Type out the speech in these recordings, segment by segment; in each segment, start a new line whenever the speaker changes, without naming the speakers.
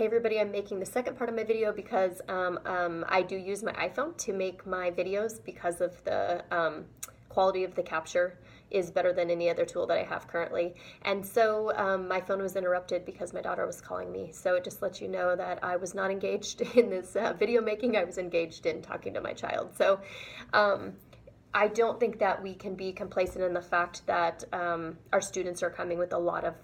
Hey everybody, I'm making the second part of my video because I do use my iPhone to make my videos because of the quality of the capture is better than any other tool that I have currently. And so my phone was interrupted because my daughter was calling me. So it just lets you know that I was not engaged in this video making, I was engaged in talking to my child. So I don't think that we can be complacent in the fact that our students are coming with a lot of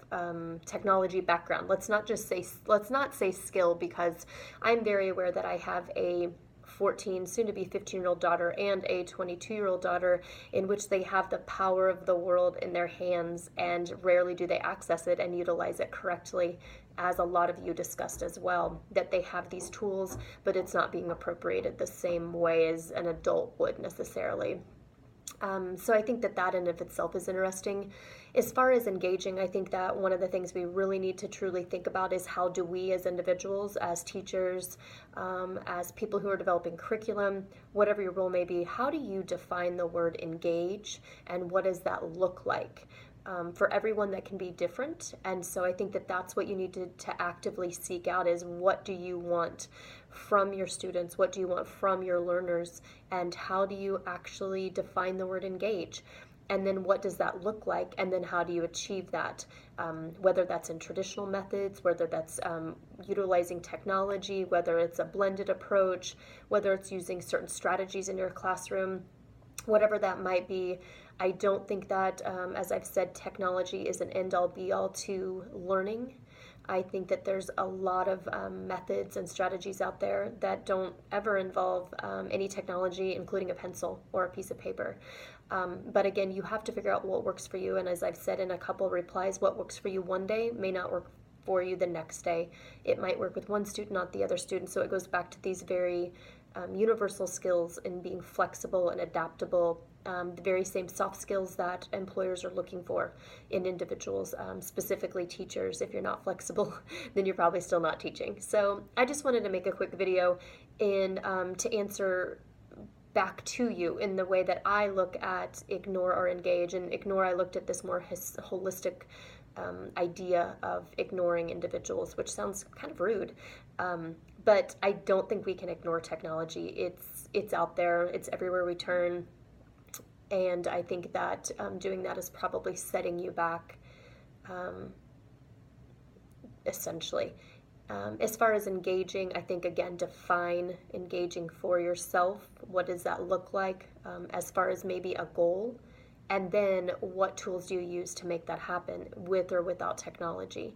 technology background. Let's not say skill, because I'm very aware that I have a 14, soon to be 15-year-old daughter and a 22-year-old daughter in which they have the power of the world in their hands, and rarely do they access it and utilize it correctly, as a lot of you discussed as well, that they have these tools, but it's not being appropriated the same way as an adult would necessarily. So I think that in of itself is interesting. As far as engaging, I think that one of the things we really need to truly think about is how do we as individuals, as teachers, as people who are developing curriculum, whatever your role may be, how do you define the word engage, and what does that look like? For everyone, that can be different, and so I think that that's what you need to actively seek out, is what do you want from your students, what do you want from your learners, and how do you actually define the word engage, and then what does that look like, and then how do you achieve that, whether that's in traditional methods, whether that's utilizing technology, whether it's a blended approach, whether it's using certain strategies in your classroom, whatever that might be. I don't think that, as I've said, technology is an end-all be-all to learning. I think that there's a lot of methods and strategies out there that don't ever involve any technology, including a pencil or a piece of paper. But again, you have to figure out what works for you, and as I've said in a couple of replies, what works for you one day may not work for you the next day. It might work with one student, not the other student, so it goes back to these very universal skills in being flexible and adaptable, the very same soft skills that employers are looking for in individuals, specifically teachers. If you're not flexible, then you're probably still not teaching. So I just wanted to make a quick video to answer back to you in the way that I look at ignore or engage. And ignore, I looked at this more holistic idea of ignoring individuals, which sounds kind of rude. But I don't think we can ignore technology. It's out there. It's everywhere we turn. And I think that doing that is probably setting you back, essentially. As far as engaging, I think, again, define engaging for yourself. What does that look like, as far as maybe a goal? And then what tools do you use to make that happen, with or without technology?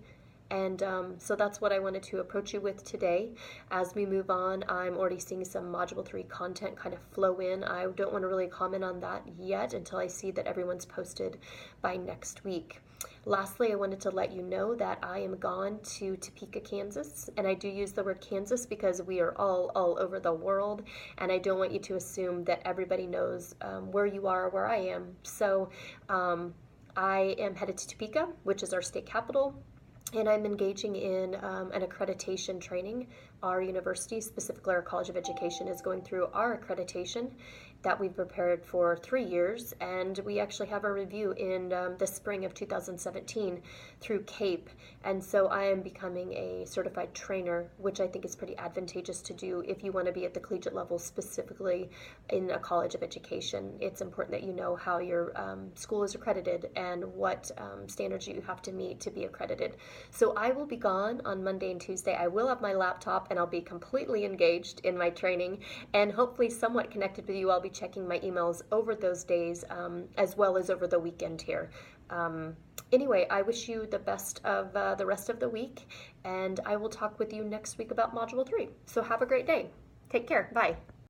And so that's what I wanted to approach you with today. As we move on, I'm already seeing some Module 3 content kind of flow in. I don't want to really comment on that yet until I see that everyone's posted by next week. Lastly, I wanted to let you know that I am gone to Topeka, Kansas, and I do use the word Kansas because we are all over the world, and I don't want you to assume that everybody knows where you are or where I am. So I am headed to Topeka, which is our state capital, and I'm engaging in an accreditation training. Our university, specifically our College of Education, is going through our accreditation that we've prepared for 3 years, and we actually have a review in the spring of 2017 through CAPE, and so I am becoming a certified trainer, which I think is pretty advantageous to do if you want to be at the collegiate level, specifically in a College of Education. It's important that you know how your school is accredited and what standards you have to meet to be accredited. So I will be gone on Monday and Tuesday. I will have my laptop, and I'll be completely engaged in my training and hopefully somewhat connected with you. I'll be checking my emails over those days, as well as over the weekend here. Anyway, I wish you the best of the rest of the week, and I will talk with you next week about Module 3. So have a great day. Take care. Bye.